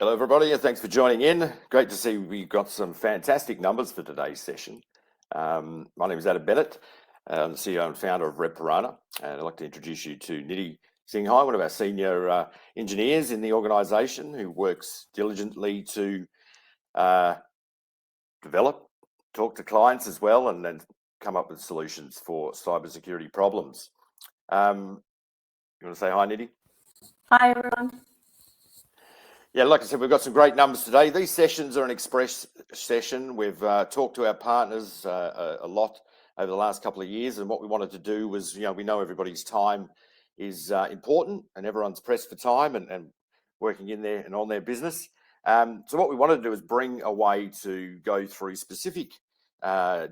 Hello, everybody, and thanks for joining in. Great to see we've got some fantastic numbers for today's session. My name is Adam Bennett. I'm the CEO and founder of Red Piranha, and I'd like to introduce you to Nidhi Singhai, one of our senior engineers in the organisation who works diligently to develop, talk to clients as well, and then come up with solutions for cybersecurity problems. You want to say hi, Nidhi? Hi, everyone. Yeah, like I said, we've got some great numbers today. These sessions are an express session. We've talked to our partners a lot over the last couple of years, and what we wanted to do was, we know everybody's time is important, and everyone's pressed for time and working in there and on their business. So what we wanted to do is bring a way to go through specific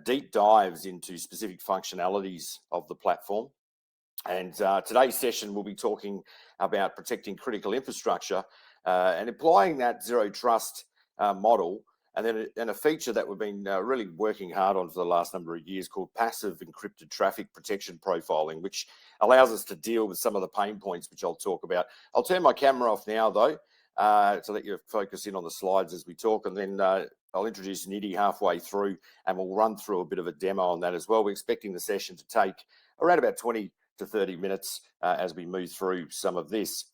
deep dives into specific functionalities of the platform. And today's session, we'll be talking about protecting critical infrastructure and applying that zero trust model, and then a feature that we've been really working hard on for the last number of years called passive encrypted traffic protection profiling, which allows us to deal with some of the pain points, which I'll talk about. I'll turn my camera off now, though, to let you focus in on the slides as we talk, and then I'll introduce Nidhi halfway through, and we'll run through a bit of a demo on that as well. We're expecting the session to take around about 20 to 30 minutes as we move through some of this.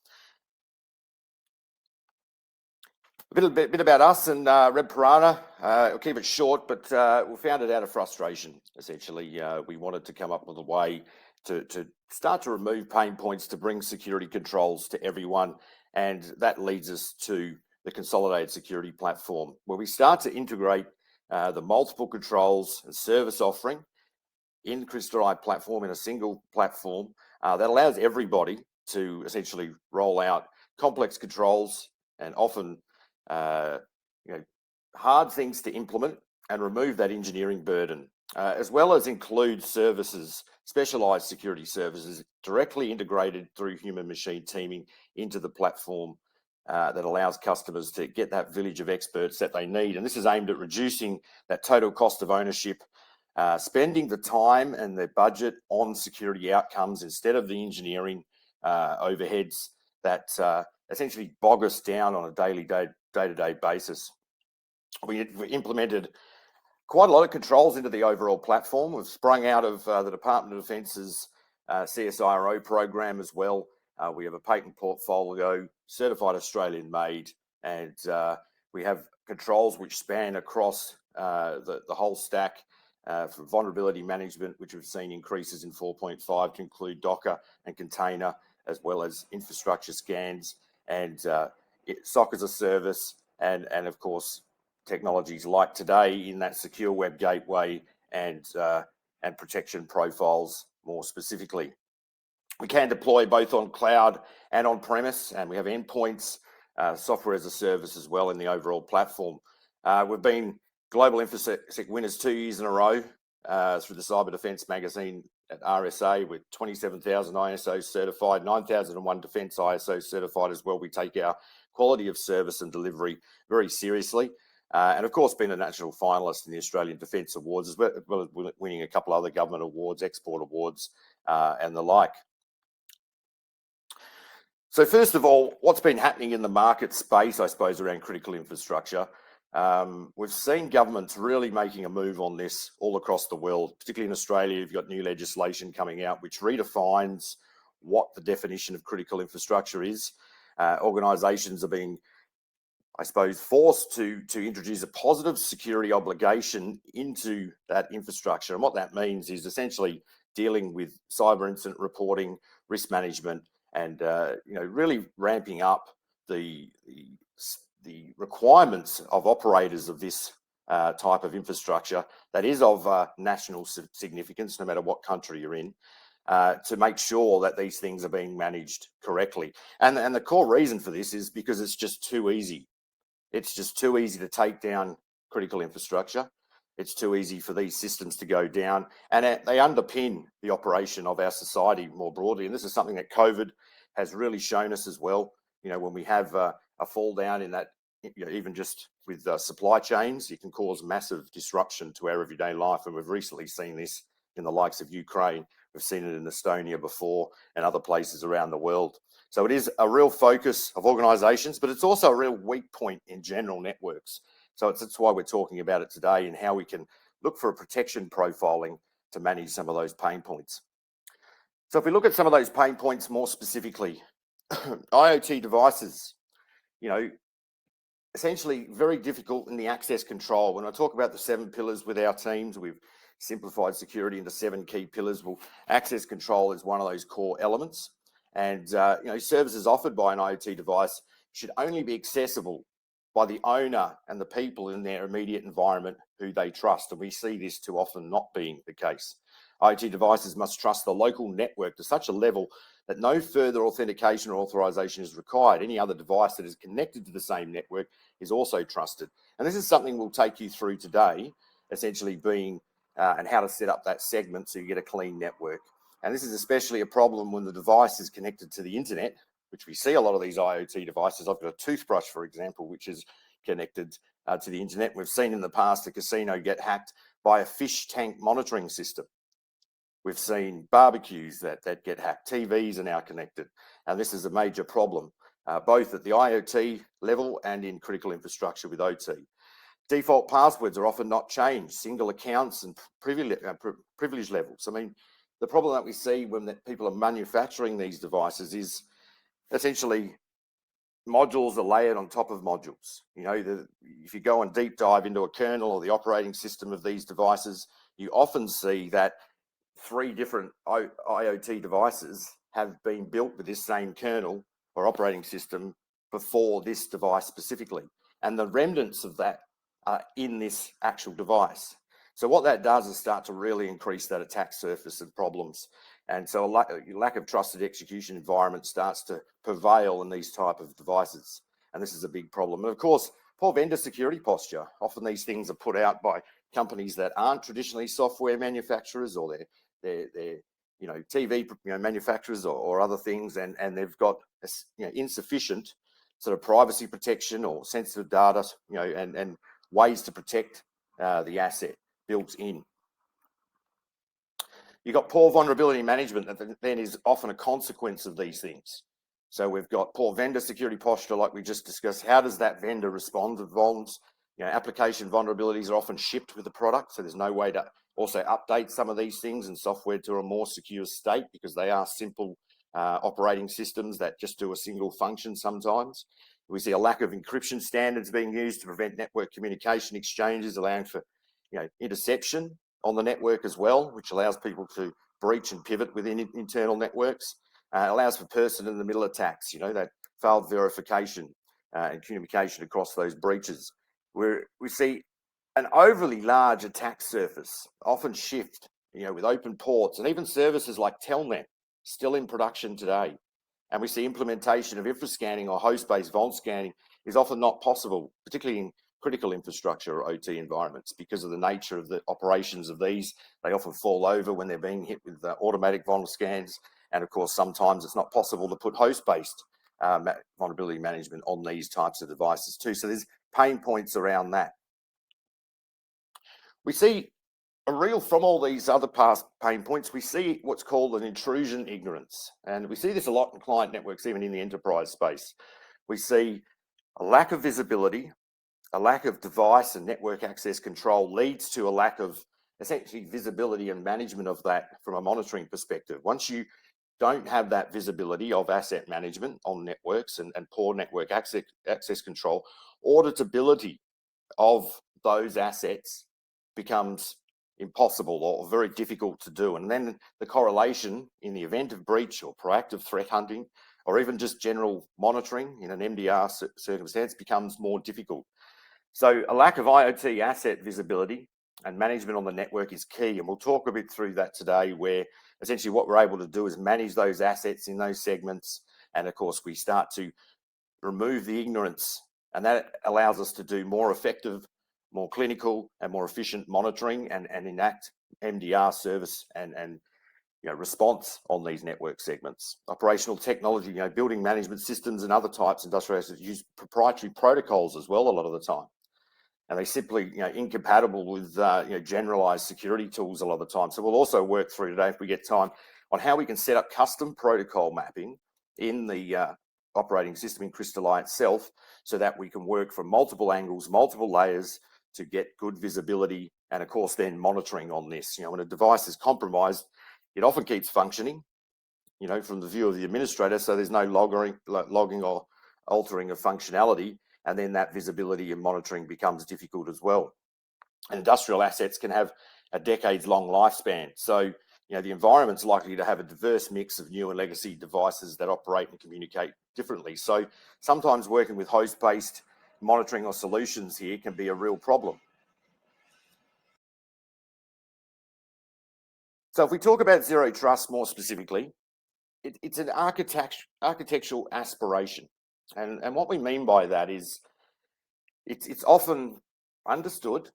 A bit about us and Red Piranha. I'll keep it short, but we found it out of frustration, essentially. We wanted to come up with a way to start to remove pain points, to bring security controls to everyone, and that leads us to the consolidated security platform, where we start to integrate the multiple controls and service offering in the crystallized platform, in a single platform that allows everybody to essentially roll out complex controls and often hard things to implement, and remove that engineering burden, as well as include services, specialized security services directly integrated through human machine teaming into the platform that allows customers to get that village of experts that they need. And this is aimed at reducing that total cost of ownership, spending the time and the budget on security outcomes instead of the engineering overheads that essentially bog us down on a day-to-day basis. We implemented quite a lot of controls into the overall platform. We've sprung out of the Department of Defence's CSIRO program as well. We have a patent portfolio, certified Australian made, and we have controls which span across the whole stack, for vulnerability management, which we've seen increases in 4.5 to include Docker and container, as well as infrastructure scans and SOC as a service, and of course technologies like today in that secure web gateway and protection profiles more specifically. We can deploy both on cloud and on premise, and we have endpoints, software as a service as well in the overall platform. We've been Global InfoSec winners 2 years in a row through the Cyber Defense magazine at RSA, with 27,000 ISO certified, 9,001 Defense ISO certified as well. We take our quality of service and delivery very seriously, and of course been a national finalist in the Australian Defence Awards, as well as winning a couple other government awards, export awards, and the like. So first of all, what's been happening in the market space, I suppose, around critical infrastructure? We've seen governments really making a move on this all across the world, particularly in Australia. You've got new legislation coming out which redefines what the definition of critical infrastructure is. Organisations are being, I suppose, forced to introduce a positive security obligation into that infrastructure. And what that means is essentially dealing with cyber incident reporting, risk management, and really ramping up the requirements of operators of this type of infrastructure that is of national significance, no matter what country you're in, to make sure that these things are being managed correctly. And the core reason for this is because it's just too easy. It's just too easy to take down critical infrastructure. It's too easy for these systems to go down, and they underpin the operation of our society more broadly. And this is something that COVID has really shown us as well. When we have a fall down in that, even just with supply chains, it can cause massive disruption to our everyday life. And we've recently seen this in the likes of Ukraine. We've seen it in Estonia before and other places around the world. So it is a real focus of organisations, but it's also a real weak point in general networks. So that's why we're talking about it today and how we can look for a protection profiling to manage some of those pain points. So if we look at some of those pain points more specifically, IoT devices, essentially very difficult in the access control. When I talk about the 7 pillars with our teams, we've simplified security into 7 key pillars. Well, access control is one of those core elements. And services offered by an IoT device should only be accessible by the owner and the people in their immediate environment who they trust. And we see this too often not being the case. IoT devices must trust the local network to such a level that no further authentication or authorization is required. Any other device that is connected to the same network is also trusted. And this is something we'll take you through today, essentially being and how to set up that segment so you get a clean network. And this is especially a problem when the device is connected to the internet, which we see a lot of these IoT devices. I've got a toothbrush, for example, which is connected to the internet. We've seen in the past a casino get hacked by a fish tank monitoring system. We've seen barbecues that get hacked. TVs are now connected. And this is a major problem, both at the IoT level and in critical infrastructure with OT. Default passwords are often not changed, single accounts and privilege levels. I mean, the problem that we see when people are manufacturing these devices is essentially modules are layered on top of modules. If you go and deep dive into a kernel or the operating system of these devices, you often see that 3 different IoT devices have been built with this same kernel or operating system before this device specifically. And the remnants of that are in this actual device. So what that does is start to really increase that attack surface and problems. And so a lack of trusted execution environment starts to prevail in these type of devices. And this is a big problem. And of course, poor vendor security posture. Often these things are put out by companies that aren't traditionally software manufacturers, or they're TV manufacturers or other things, and they've got insufficient sort of privacy protection or sensitive data, and ways to protect the asset built in. You've got poor vulnerability management that then is often a consequence of these things. So we've got poor vendor security posture, like we just discussed. How does that vendor respond to vulns? Application vulnerabilities are often shipped with the product, so there's no way to also update some of these things and software to a more secure state because they are simple operating systems that just do a single function sometimes. We see a lack of encryption standards being used to prevent network communication exchanges, allowing for interception on the network as well, which allows people to breach and pivot within internal networks. Allows for person in the middle attacks, that failed verification and communication across those breaches. Where we see an overly large attack surface, often shift, with open ports, and even services like Telnet still in production today. And we see implementation of infrascanning or host-based vuln scanning is often not possible, particularly in critical infrastructure or OT environments, because of the nature of the operations of these. They often fall over when they're being hit with automatic vuln scans. And of course, sometimes it's not possible to put host-based vulnerability management on these types of devices too. So there's pain points around that. We see from all these other past pain points, we see what's called an intrusion ignorance. And we see this a lot in client networks, even in the enterprise space. We see a lack of visibility, a lack of device and network access control leads to a lack of essentially visibility and management of that from a monitoring perspective. Once you don't have that visibility of asset management on networks and poor network access control, auditability of those assets becomes impossible or very difficult to do. And then the correlation in the event of breach or proactive threat hunting, or even just general monitoring in an MDR circumstance, becomes more difficult. So a lack of IoT asset visibility and management on the network is key. And we'll talk a bit through that today, where essentially what we're able to do is manage those assets in those segments. And of course, we start to remove the ignorance, and that allows us to do more effective, more clinical and more efficient monitoring and enact MDR service and response on these network segments. Operational technology, building management systems and other types of industrial assets use proprietary protocols as well a lot of the time. And they simply, incompatible with, generalized security tools a lot of the time. So we'll also work through today, if we get time, on how we can set up custom protocol mapping in the operating system in Crystal itself, so that we can work from multiple angles, multiple layers to get good visibility, and of course then monitoring on this. When a device is compromised, it often keeps functioning, from the view of the administrator, so there's no logging or altering of functionality, and then that visibility and monitoring becomes difficult as well. And industrial assets can have a decades-long lifespan, so the environment's likely to have a diverse mix of new and legacy devices that operate and communicate differently. So sometimes working with host-based monitoring or solutions here can be a real problem. So if we talk about zero trust more specifically, it's an architectural aspiration. And what we mean by that is it's often understood.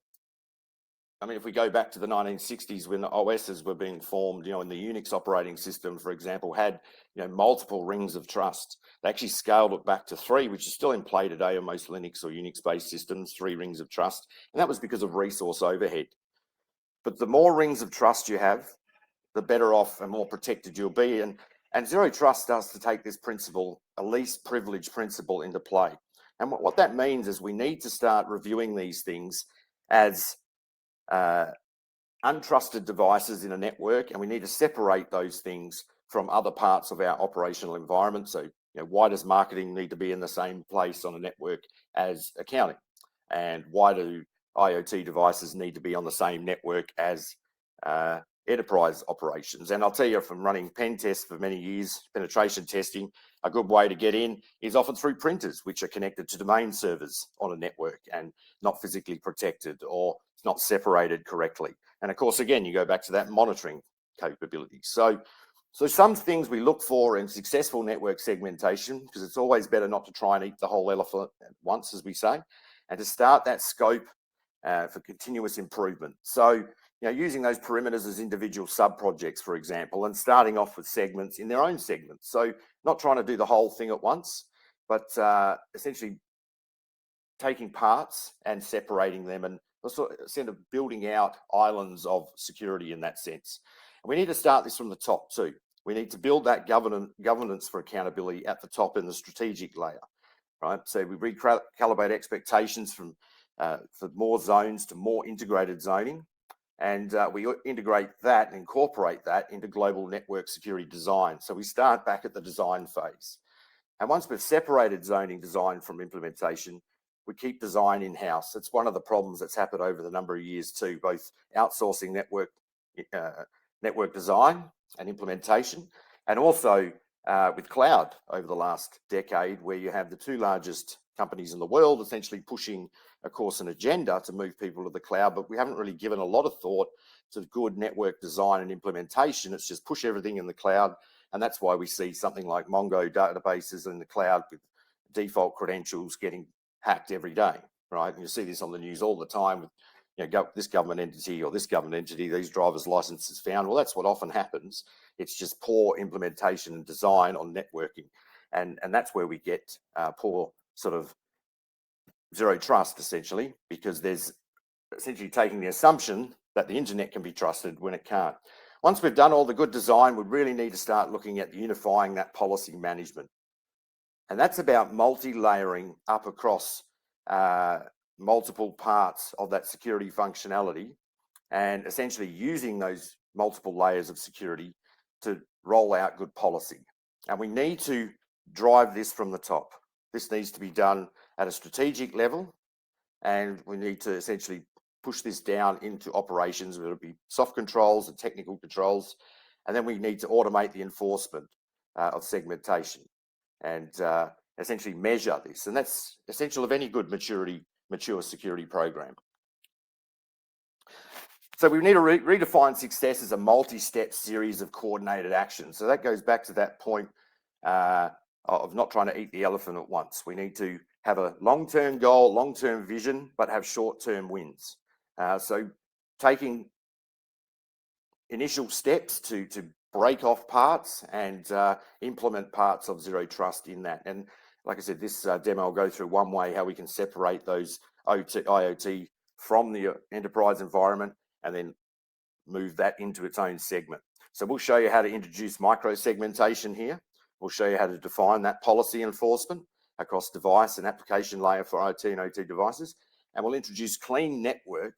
I mean, if we go back to the 1960s when the OSs were being formed, and the Unix operating system, for example, had, multiple rings of trust. They actually scaled it back to 3, which is still in play today on most Linux or Unix-based systems, 3 rings of trust. And that was because of resource overhead. But the more rings of trust you have, the better off and more protected you'll be. And zero trust starts to take this principle, a least privilege principle, into play. And what that means is we need to start reviewing these things as untrusted devices in a network, and we need to separate those things from other parts of our operational environment. So, why does marketing need to be in the same place on a network as accounting? And why do IoT devices need to be on the same network as enterprise operations? And I'll tell you, from running pen tests for many years, penetration testing, a good way to get in is often through printers, which are connected to domain servers on a network and not physically protected, or it's not separated correctly. And of course, again, you go back to that monitoring capability. So some things we look for in successful network segmentation, because it's always better not to try and eat the whole elephant at once, as we say, and to start that scope for continuous improvement. So, using those perimeters as individual sub-projects, for example, and starting off with segments in their own segments. So not trying to do the whole thing at once, but essentially taking parts and separating them, and sort of building out islands of security in that sense. And we need to start this from the top too. We need to build that governance for accountability at the top in the strategic layer, right? So we recalibrate expectations from for more zones to more integrated zoning, and we integrate that and incorporate that into global network security design. So we start back at the design phase. And once we've separated zoning design from implementation, we keep design in-house. It's one of the problems that's happened over the number of years too, both outsourcing network design and implementation, and also with cloud over the last decade, where you have the 2 largest companies in the world essentially pushing, of course, an agenda to move people to the cloud, but we haven't really given a lot of thought to good network design and implementation. It's just push everything in the cloud, and that's why we see something like Mongo databases in the cloud with default credentials getting hacked every day, right? And you see this on the news all the time with, this government entity or this government entity, these driver's licenses found. Well, that's what often happens. It's just poor implementation and design on networking, and that's where we get poor sort of zero trust, essentially, because there's essentially taking the assumption that the internet can be trusted when it can't. Once we've done all the good design, we really need to start looking at unifying that policy management. And that's about multi-layering up across multiple parts of that security functionality, and essentially using those multiple layers of security to roll out good policy. And we need to drive this from the top. This needs to be done at a strategic level, and we need to essentially push this down into operations, whether it be soft controls and technical controls, and then we need to automate the enforcement of segmentation and essentially measure this. And that's essential of any good mature security program. So we need to redefine success as a multi-step series of coordinated actions. So that goes back to that point of not trying to eat the elephant at once. We need to have a long-term goal, long-term vision, but have short-term wins. So taking initial steps to break off parts and implement parts of zero trust in that. And like I said, this demo will go through one way how we can separate those IoT from the enterprise environment and then move that into its own segment. So we'll show you how to introduce micro segmentation here. We'll show you how to define that policy enforcement across device and application layer for IoT and OT devices. And we'll introduce clean network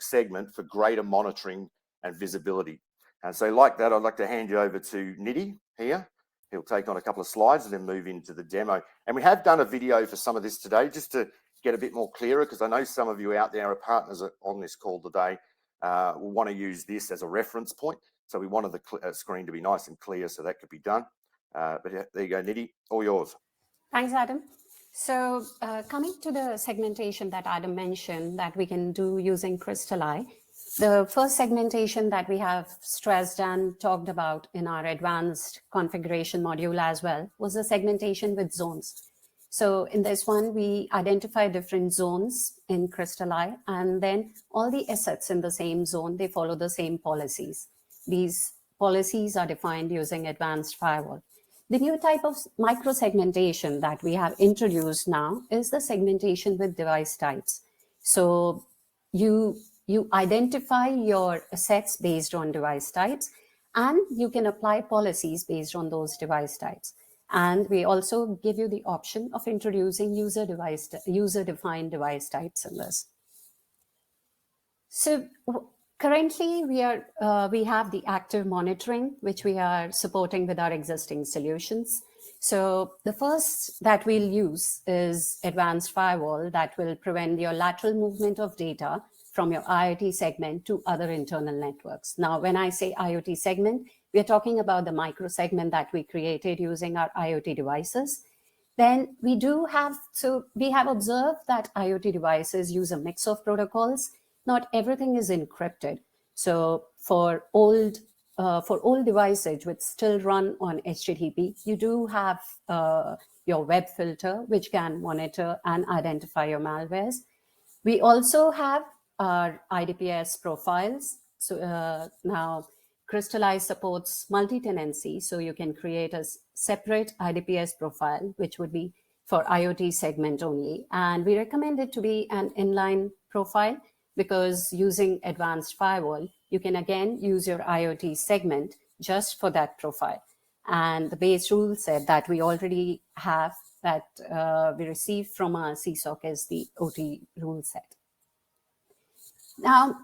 segment for greater monitoring and visibility. And so like that, I'd like to hand you over to Nidhi here. He'll take on a couple of slides and then move into the demo. And we have done a video for some of this today, just to get a bit more clearer, because I know some of you out there are partners on this call today will want to use this as a reference point. So we wanted the screen to be nice and clear, so that could be done. But there you go, Nidhi, all yours. Thanks, Adam. So coming to the segmentation that Adam mentioned that we can do using Crystal-I, the first segmentation that we have stressed and talked about in our advanced configuration module as well was the segmentation with zones. So in this one, we identify different zones in Crystal-I, and then all the assets in the same zone, they follow the same policies. These policies are defined using advanced firewall. The new type of micro-segmentation that we have introduced now is the segmentation with device types. So you identify your assets based on device types, and you can apply policies based on those device types. And we also give you the option of introducing user-defined device types in this. So currently, we have the active monitoring, which we are supporting with our existing solutions. So the first that we'll use is advanced firewall that will prevent your lateral movement of data from your IoT segment to other internal networks. Now, when I say IoT segment, we are talking about the micro segment that we created using our IoT devices. Then we have observed that IoT devices use a mix of protocols. Not everything is encrypted. So for old devices which still run on HTTP, you do have your web filter, which can monitor and identify your malwares. We also have our IDPS profiles. So now Crystal-I supports multi-tenancy, so you can create a separate IDPS profile, which would be for IoT segment only. And we recommend it to be an inline profile, because using advanced firewall, you can again use your IoT segment just for that profile. And the base rule set that we already have that we received from our CSOC is the OT rule set. Now,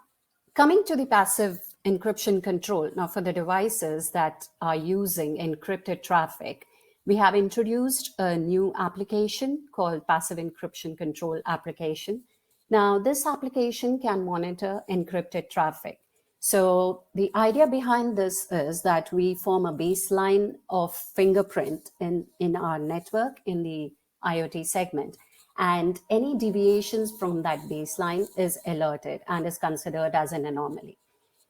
coming to the passive encryption control, now for the devices that are using encrypted traffic, we have introduced a new application called Passive Encryption Control application. Now, this application can monitor encrypted traffic. So the idea behind this is that we form a baseline of fingerprint in our network in the IoT segment. And any deviations from that baseline is alerted and is considered as an anomaly.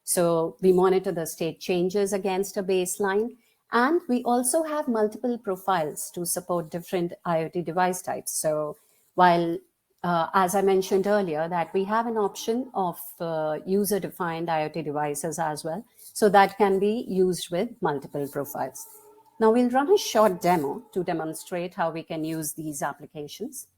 So we monitor the state changes against a baseline. And we also have multiple profiles to support different IoT device types. So while as I mentioned earlier, that we have an option of user-defined IoT devices as well. So that can be used with multiple profiles. Now we'll run a short demo to demonstrate how we can use these applications.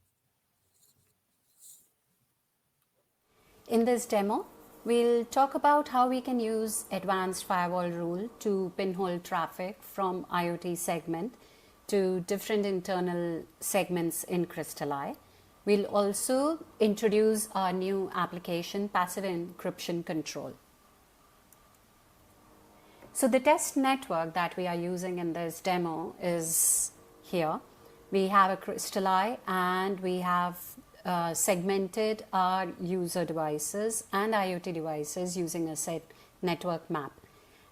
In this demo, we'll talk about how we can use advanced firewall rule to pinhole traffic from IoT segment to different internal segments in Crystal-I. We'll also introduce our new application, Passive Encryption Control. So the test network that we are using in this demo is here. We have a Crystal-I, and we have segmented our user devices and IoT devices using a set network map.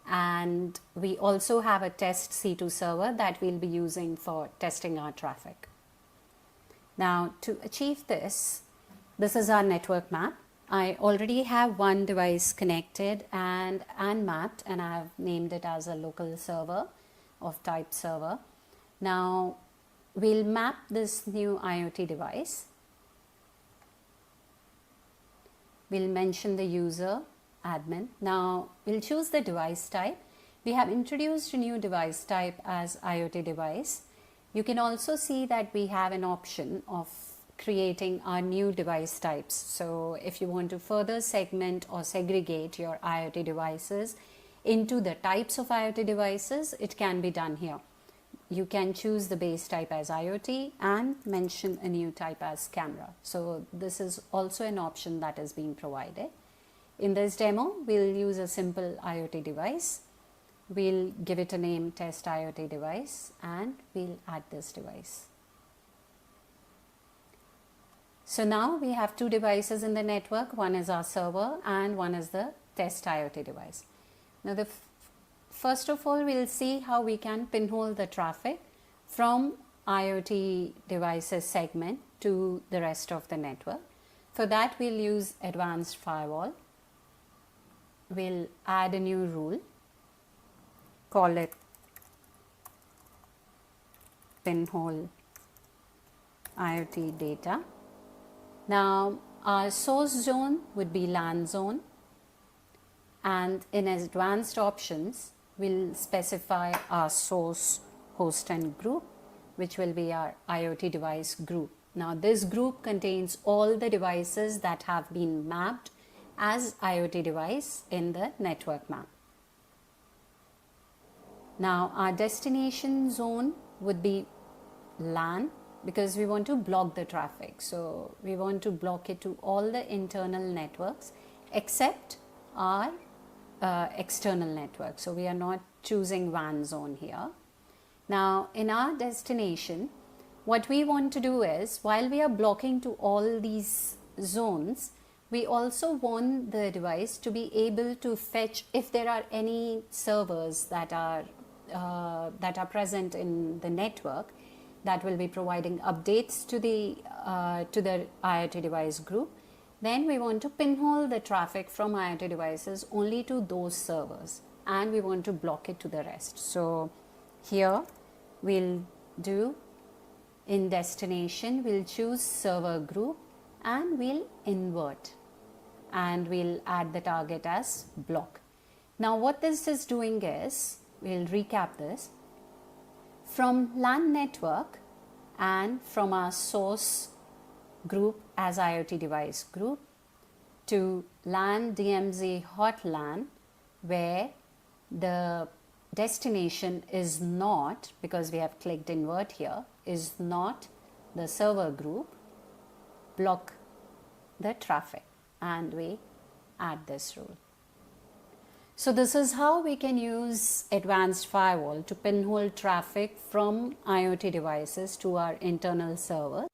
And we also have a test C2 server that we'll be using for testing our traffic. Now, to achieve this is our network map. I already have one device connected and mapped, and I've named it as a local server of type server. Now, we'll map this new IoT device. We'll mention the user, admin. Now, we'll choose the device type. We have introduced a new device type as IoT device. You can also see that we have an option of creating our new device types. So if you want to further segment or segregate your IoT devices into the types of IoT devices, it can be done here. You can choose the base type as IoT and mention a new type as camera. So this is also an option that is being provided. In this demo, we'll use a simple IoT device. We'll give it a name, test IoT device, and we'll add this device. So now we have two devices in the network. One is our server and one is the test IoT device. Now first of all, we'll see how we can pinhole the traffic from IoT devices segment to the rest of the network. For that, we'll use advanced firewall. We'll add a new rule, call it pinhole IoT data. Now our source zone would be LAN zone, and in advanced options we'll specify our source, host and group, which will be our IoT device group. Now this group contains all the devices that have been mapped as IoT device in the network map. Now our destination zone would be LAN, because we want to block the traffic. So we want to block it to all the internal networks except our external network. So we are not choosing WAN zone here. Now in our destination, what we want to do is, while we are blocking to all these zones, we also want the device to be able to fetch if there are any servers that are present in the network that will be providing updates to the IoT device group. Then we want to pinhole the traffic from IoT devices only to those servers, and we want to block it to the rest. So here we'll do, in destination we'll choose server group and we'll invert, and we'll add the target as block. Now what this is doing is, we'll recap this. From LAN network and from our source group as IoT device group to LAN DMZ hot LAN, where the destination is not, because we have clicked invert here, is not the server group, block the traffic, and we add this rule. So this is how we can use advanced firewall to pinhole traffic from IoT devices to our internal server.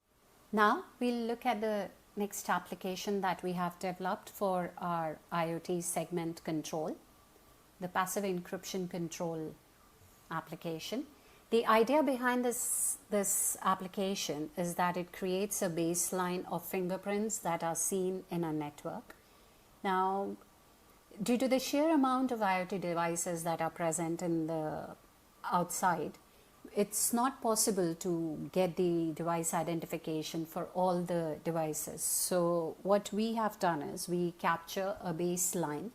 Now we'll look at the next application that we have developed for our IoT segment control, the passive encryption control application. The idea behind this application is that it creates a baseline of fingerprints that are seen in a network. Now, due to the sheer amount of IoT devices that are present in the outside, it's not possible to get the device identification for all the devices. So what we have done is, we capture a baseline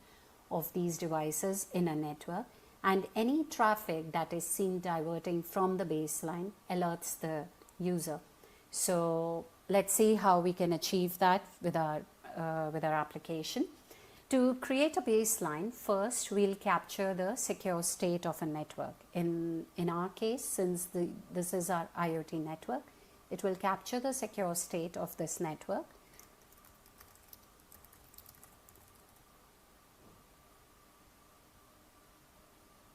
of these devices in a network, and any traffic that is seen diverting from the baseline alerts the user. So let's see how we can achieve that with our application. To create a baseline, first we'll capture the secure state of a network. In our case, since this is our IoT network, it will capture the secure state of this network.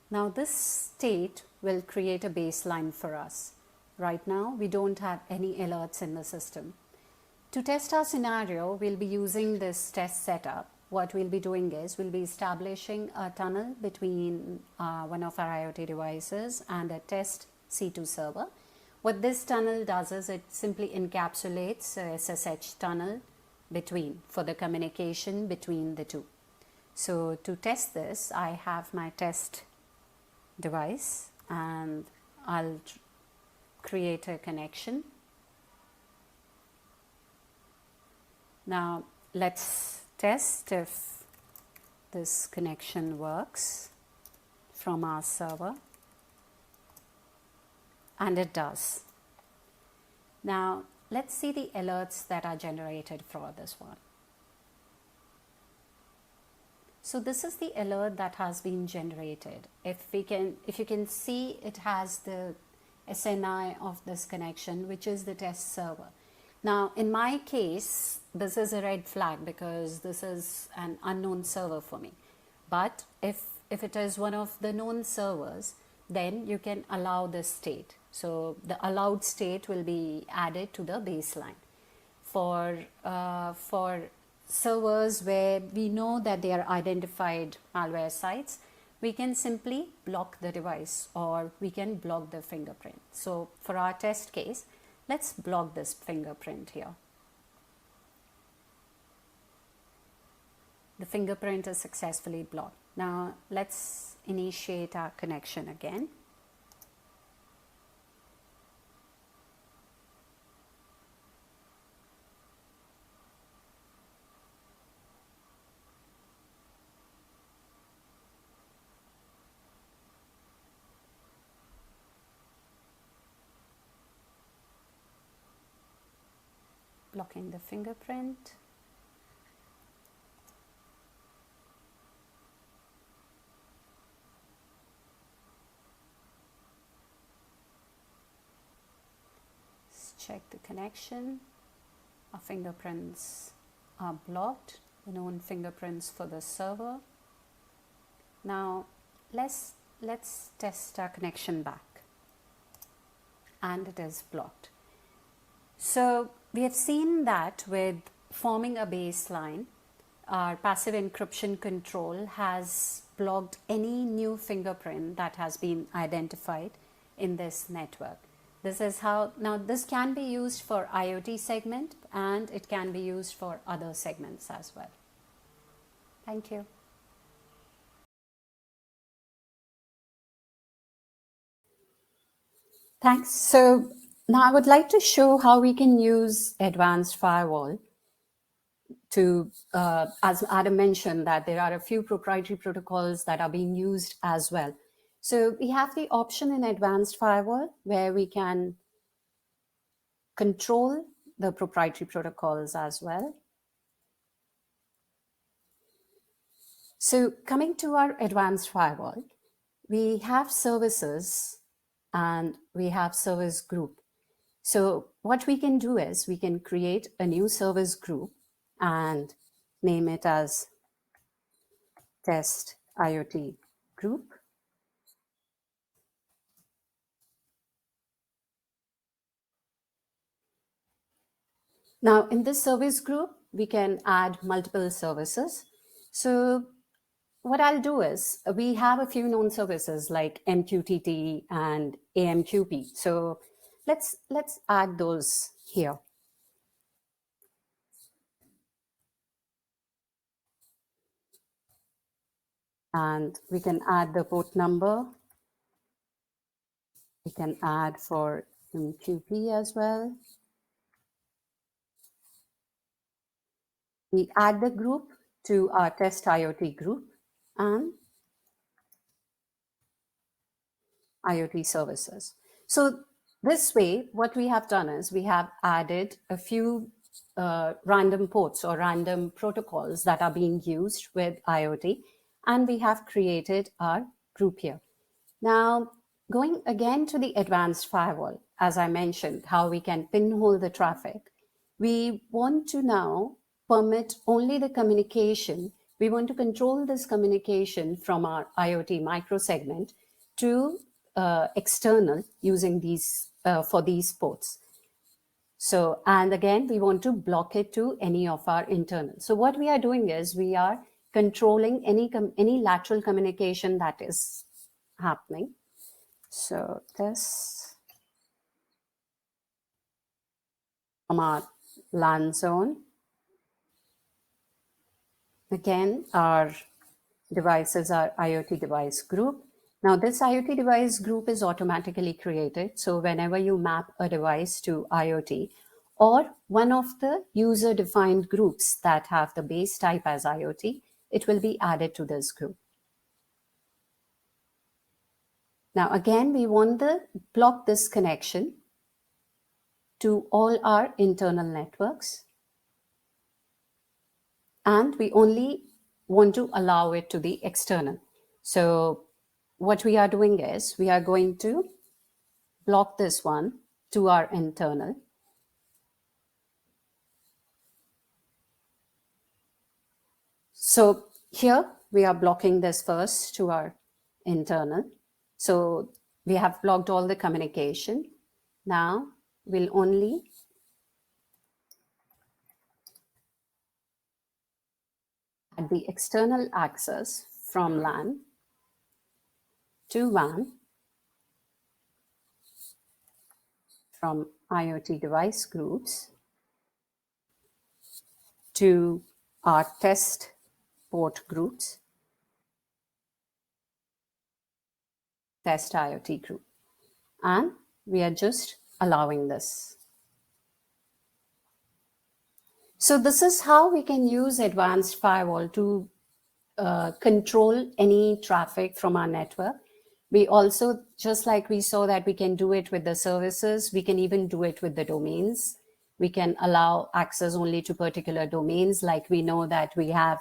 Now this state will create a baseline for us. Right now we don't have any alerts in the system. To test our scenario, we'll be using this test setup. What we'll be doing is, we'll be establishing a tunnel between one of our IoT devices and a test C2 server. What this tunnel does is, it simply encapsulates a SSH tunnel for the communication between the two. So to test this, I have my test device and I'll create a connection. Now let's test if this connection works from our server, and it does. Now let's see the alerts that are generated for this one. So this is the alert that has been generated. If you can see, it has the SNI of this connection, which is the test server. Now, in my case, this is a red flag because this is an unknown server for me. But if it is one of the known servers, then you can allow this state. So the allowed state will be added to the baseline. For servers where we know that they are identified malware sites, we can simply block the device or we can block the fingerprint. So for our test case, let's block this fingerprint here. The fingerprint is successfully blocked. Now let's initiate our connection again. Blocking the fingerprint. Let's check the connection. Our fingerprints are blocked, the known fingerprints for the server. Now let's test our connection back, and it is blocked. So we have seen that with forming a baseline, our passive encryption control has blocked any new fingerprint that has been identified in this network. This is how, now this can be used for IoT segment and it can be used for other segments as well. Thank you. Thanks. So now I would like to show how we can use advanced firewall to, as Adam mentioned, that there are a few proprietary protocols that are being used as well. So we have the option in advanced firewall where we can control the proprietary protocols as well. So coming to our advanced firewall, we have services and we have service group. So what we can do is we can create a new service group and name it as test IoT group. Now in this service group, we can add multiple services. So what I'll do is we have a few known services like MQTT and AMQP. So let's add those here. And we can add the port number. We can add for MQP as well. We add the group to our test IoT group and IoT services. So this way, what we have done is we have added a few random ports or random protocols that are being used with IoT, and we have created our group here. Now, going again to the advanced firewall, as I mentioned, how we can pinhole the traffic, we want to now permit only the communication. We want to control this communication from our IoT microsegment to external using these for these ports. So, and again, we want to block it to any of our internal. So what we are doing is we are controlling any lateral communication that is happening. So this from our LAN zone. Again, our devices are IoT device group. Now this IoT device group is automatically created. So whenever you map a device to IoT or one of the user defined groups that have the base type as IoT, it will be added to this group. Now again, we want to block this connection to all our internal networks. And we only want to allow it to be external. So what we are doing is we are going to block this one to our internal. So here we are blocking this first to our internal. So we have blocked all the communication. Now we'll only add the external access from LAN to WAN, from IoT device groups to our test port groups, test IoT group. And we are just allowing this. So this is how we can use advanced firewall to control any traffic from our network. We also, just like we saw that we can do it with the services, we can even do it with the domains. We can allow access only to particular domains, like we know that we have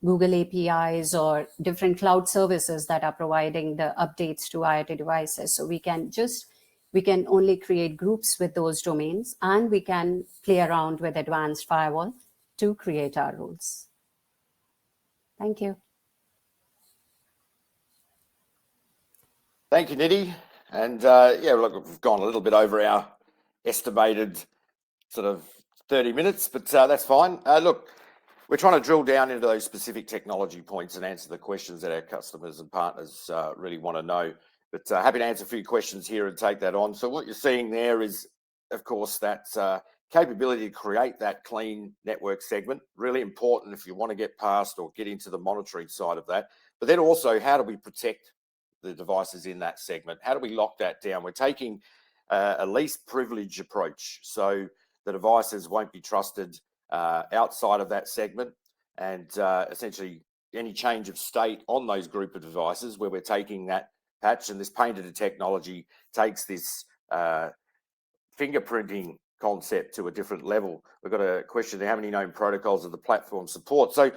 Google APIs or different cloud services that are providing the updates to IoT devices. So we can only create groups with those domains, and we can play around with advanced firewall to create our rules. Thank you. Thank you, Nidhi. And yeah, look, we've gone a little bit over our estimated sort of 30 minutes, but that's fine. Look, we're trying to drill down into those specific technology points and answer the questions that our customers and partners really want to know. But happy to answer a few questions here and take that on. So what you're seeing there is, of course, that capability to create that clean network segment. Really important if you want to get past or get into the monitoring side of that. But then also, how do we protect the devices in that segment? How do we lock that down? We're taking a least privilege approach. So the devices won't be trusted outside of that segment, and essentially any change of state on those group of devices where we're taking that patch, and this patented technology takes this fingerprinting concept to a different level. We've got a question there: how many known protocols of the platform support? So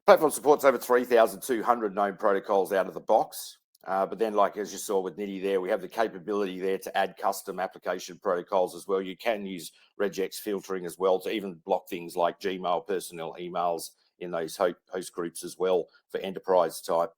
platform supports over 3,200 known protocols out of the box. But then, like as you saw with Nidhi there, we have the capability there to add custom application protocols as well. You can use regex filtering as well to even block things like Gmail personal emails in those host groups as well for enterprise type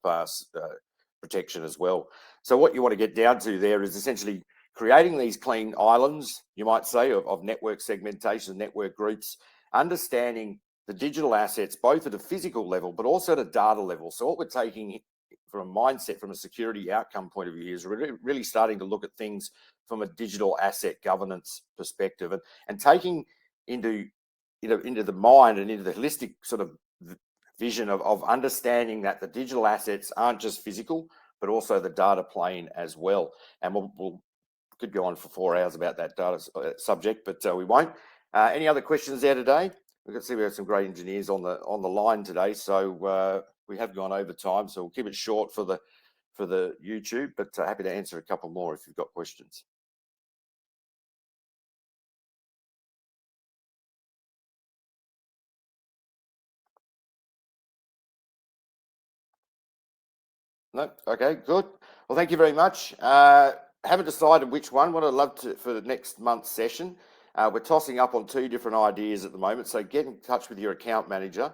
protection as well. So what you want to get down to there is essentially creating these clean islands, you might say, of network segmentation, network groups, understanding the digital assets, both at a physical level, but also at a data level. So what we're taking from a mindset, from a security outcome point of view, is really starting to look at things from a digital asset governance perspective, and taking into the mind and into the holistic sort of vision of understanding that the digital assets aren't just physical, but also the data plane as well. And we'll could go on for 4 hours about that data subject, but we won't. Any other questions there today? We can see we have some great engineers on the line today, so we have gone over time, so we'll keep it short for the YouTube, but happy to answer a couple more if you've got questions. No, okay, good. Well, thank you very much. Haven't decided which one. What I'd love to for the next month's session. We're tossing up on 2 different ideas at the moment, so get in touch with your account manager.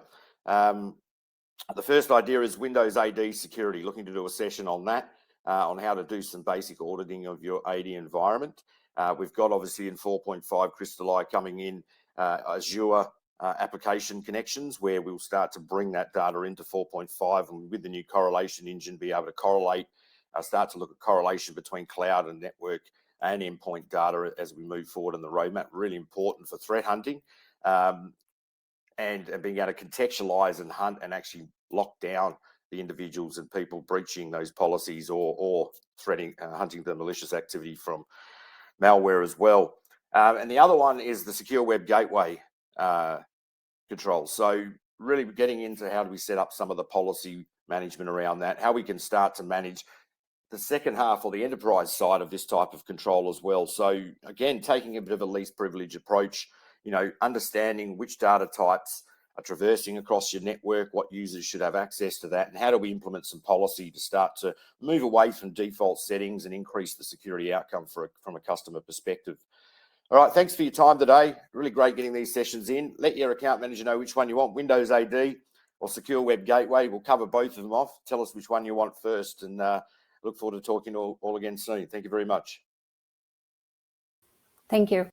The first idea is Windows AD security, looking to do a session on that, on how to do some basic auditing of your AD environment. We've got obviously in 4.5 Crystalline coming in Azure application connections, where we'll start to bring that data into 4.5, and with the new correlation engine be able to correlate, start to look at correlation between cloud and network and endpoint data as we move forward in the roadmap. Really important for threat hunting. And being able to contextualize and hunt and actually lock down the individuals and people breaching those policies or threatening, hunting the malicious activity from malware as well. And the other one is the secure web gateway control. So really getting into how do we set up some of the policy management around that, how we can start to manage the second half or the enterprise side of this type of control as well. So again, taking a bit of a least privilege approach, understanding which data types are traversing across your network, what users should have access to that, and how do we implement some policy to start to move away from default settings and increase the security outcome from a customer perspective. All right, thanks for your time today. Really great getting these sessions in. Let your account manager know which one you want, Windows AD or Secure Web Gateway. We'll cover both of them off. Tell us which one you want first, and look forward to talking all again soon. Thank you very much. Thank you.